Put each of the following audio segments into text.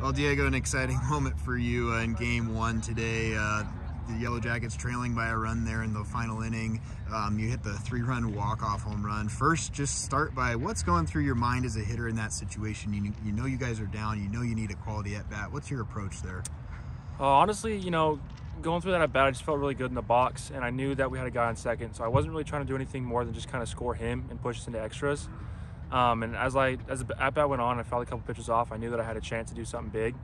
Well, Diego, an exciting moment for you in Game 1 today. The Yellowjackets trailing by a run there in the final inning. You hit the 3-run walk-off home run. First, just start by what's going through your mind as a hitter in that situation. You know you guys are down. You know you need a quality at-bat. What's your approach there? Honestly, going through that at-bat, I just felt really good in the box, and I knew that we had a guy on second, so I wasn't really trying to do anything more than just kind of score him and push us into extras. And as the at-bat went on, I fouled a couple pitches off. I knew that I had a chance to do something big,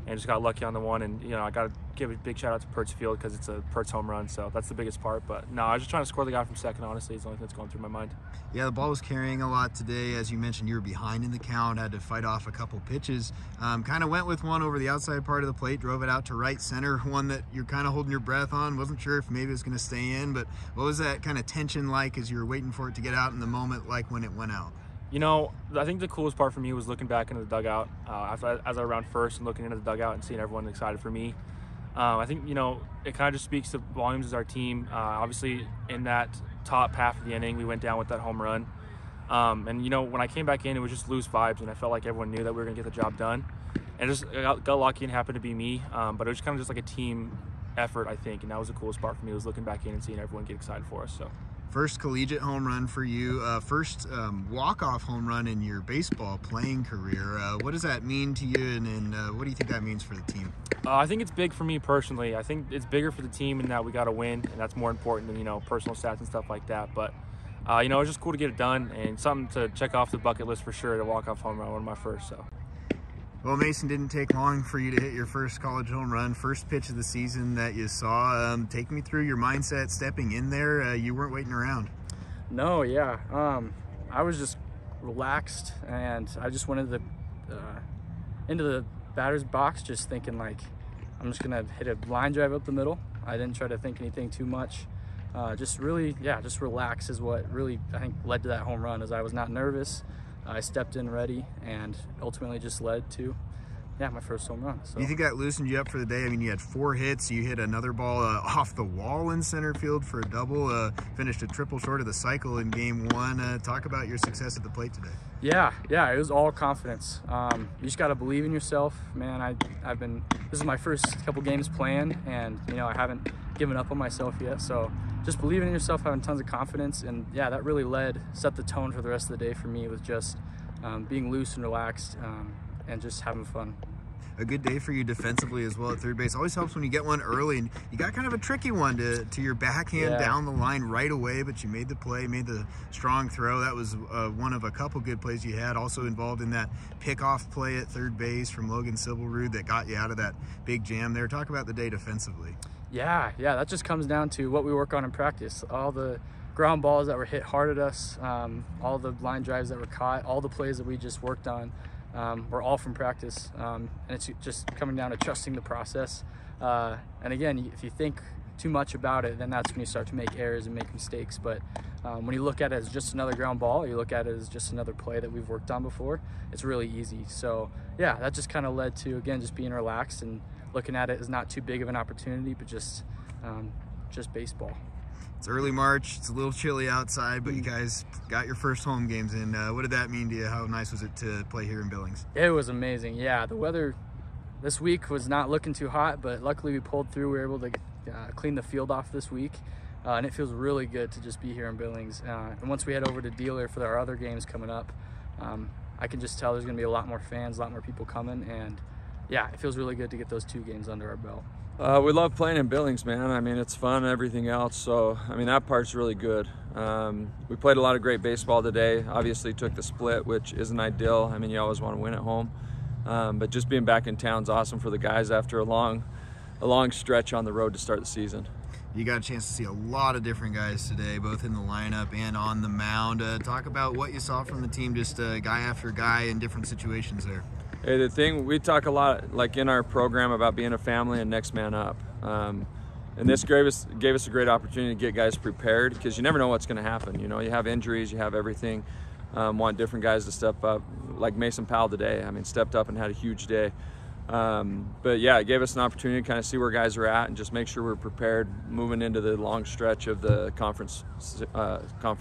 and just got lucky on the one. And I got to give a big shout out to Pirtz Field because it's a Pirtz home run, so that's the biggest part. But no, I was just trying to score the guy from second. Honestly, it's the only thing that's going through my mind. Yeah, the ball was carrying a lot today. As you mentioned, you were behind in the count, had to fight off a couple pitches. Kind of went with one over the outside part of the plate, drove it out to right center, one that you're kind of holding your breath on. Wasn't sure if maybe it was going to stay in, but what was that kind of tension like as you were waiting for it to get out in the moment, like when it went out? I think the coolest part for me was looking back into the dugout as I ran first and looking into the dugout and seeing everyone excited for me. I think, it kind of just speaks to volumes as our team. Obviously, in that top half of the inning, we went down with that home run. And, when I came back in, it was just loose vibes, and I felt like everyone knew that we were going to get the job done. And just got lucky and happened to be me. But it was kind of just like a team effort, I think, and that was the coolest part for me, was looking back in and seeing everyone get excited for us. So. First collegiate home run for you, first walk-off home run in your baseball playing career. What does that mean to you, and what do you think that means for the team? I think it's big for me personally. I think it's bigger for the team in that we got to win, and that's more important than, personal stats and stuff like that. But, it was just cool to get it done and something to check off the bucket list for sure, to walk-off home run, one of my first, so. Well, Mason, didn't take long for you to hit your first college home run, first pitch of the season that you saw. Take me through your mindset stepping in there. You weren't waiting around. No, yeah. I was just relaxed, and I just went into the batter's box just thinking, like, I'm just going to hit a line drive up the middle. I didn't try to think anything too much. Just relax is what really, I think, led to that home run, as I was not nervous. I stepped in ready, and ultimately just led to, my first home run. So. You think that loosened you up for the day? I mean, you had 4 hits. You hit another ball off the wall in center field for a double. Finished a triple short of the cycle in Game 1. Talk about your success at the plate today. Yeah, it was all confidence. You just got to believe in yourself, man. This is my first couple games playing, and I haven't given up on myself yet. So just believing in yourself, having tons of confidence, and that really set the tone for the rest of the day for me, with just being loose and relaxed and just having fun. A good day for you defensively as well at third base. Always helps when you get one early, and you got kind of a tricky one to your backhand down the line right away, but you made the play, made the strong throw. That was one of a couple good plays you had. Also involved in that pickoff play at third base from Logan Sibelrud that got you out of that big jam there. Talk about the day defensively. Yeah, that just comes down to what we work on in practice. All the ground balls that were hit hard at us, all the line drives that were caught, all the plays that we just worked on. We're all from practice, and it's just coming down to trusting the process. And again, if you think too much about it, then that's when you start to make errors and make mistakes. But when you look at it as just another ground ball, you look at it as just another play that we've worked on before, it's really easy. So that just kind of led to, again, just being relaxed and looking at it as not too big of an opportunity, but just baseball. It's early March, it's a little chilly outside, but you guys got your first home games in. What did that mean to you? How nice was it to play here in Billings? It was amazing. Yeah, the weather this week was not looking too hot, but luckily we pulled through. We were able to clean the field off this week, and it feels really good to just be here in Billings. And once we head over to Dealer for our other games coming up, I can just tell there's going to be a lot more fans, a lot more people coming, and it feels really good to get those 2 games under our belt. We love playing in Billings, man. I mean, it's fun and everything else. So, I mean, that part's really good. We played a lot of great baseball today. Obviously took the split, which isn't ideal. I mean, you always want to win at home. But just being back in town's awesome for the guys after a long stretch on the road to start the season. You got a chance to see a lot of different guys today, both in the lineup and on the mound. Talk about what you saw from the team, just guy after guy in different situations there. Hey, the thing, we talk a lot, like in our program, about being a family and next man up. And this gave us a great opportunity to get guys prepared, because you never know what's going to happen. You have injuries, you have everything. Want different guys to step up, like Mason Powell today. I mean, stepped up and had a huge day. But yeah, it gave us an opportunity to kind of see where guys are at and just make sure we're prepared moving into the long stretch of the conference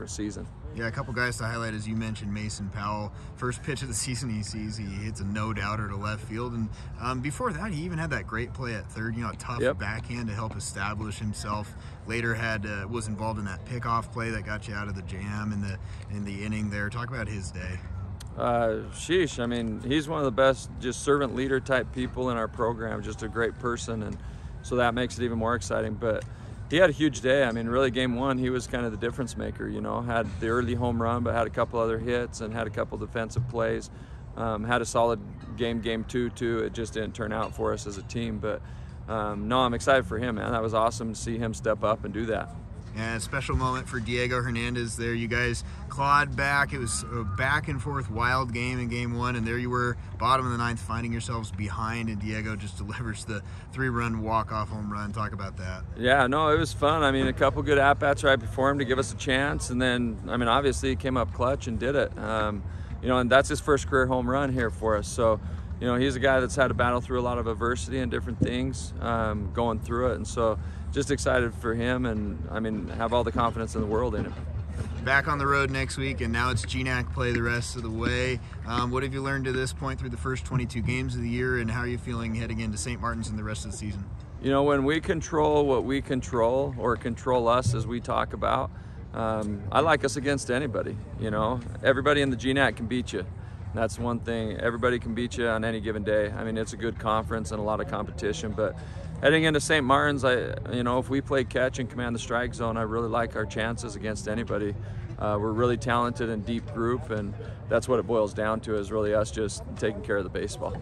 season. Yeah, a couple guys to highlight, as you mentioned, Mason Powell. First pitch of the season he sees, he hits a no-doubter to left field. And before that, he even had that great play at third, a tough backhand to help establish himself. Later was involved in that pickoff play that got you out of the jam in the inning there. Talk about his day. Sheesh, I mean, he's one of the best just servant leader type people in our program, just a great person, and so that makes it even more exciting. But he had a huge day. I mean, really, game one, he was kind of the difference maker, had the early home run, but had a couple other hits and had a couple defensive plays. Had a solid game two, too. It just didn't turn out for us as a team. But, no, I'm excited for him, man. That was awesome to see him step up and do that. And a special moment for Diego Hernandez there. You guys clawed back. It was a back-and-forth wild game in game one, and there you were, bottom of the ninth, finding yourselves behind, and Diego just delivers the 3-run walk-off home run. Talk about that. Yeah, no, it was fun. I mean, a couple good at-bats right before him to give us a chance, and then, I mean, obviously he came up clutch and did it. And that's his first career home run here for us. So, he's a guy that's had to battle through a lot of adversity and different things going through it, and so just excited for him, and I mean, have all the confidence in the world in him. Back on the road next week, and now it's GNAC play the rest of the way. What have you learned to this point through the first 22 games of the year, and how are you feeling heading into St. Martin's and the rest of the season? When we control what we control, or control us as we talk about, I like us against anybody. Everybody in the GNAC can beat you. That's one thing. Everybody can beat you on any given day. I mean, it's a good conference and a lot of competition, but heading into St. Martin's, if we play catch and command the strike zone, I really like our chances against anybody. We're really talented and deep group, and that's what it boils down to, is really us just taking care of the baseball.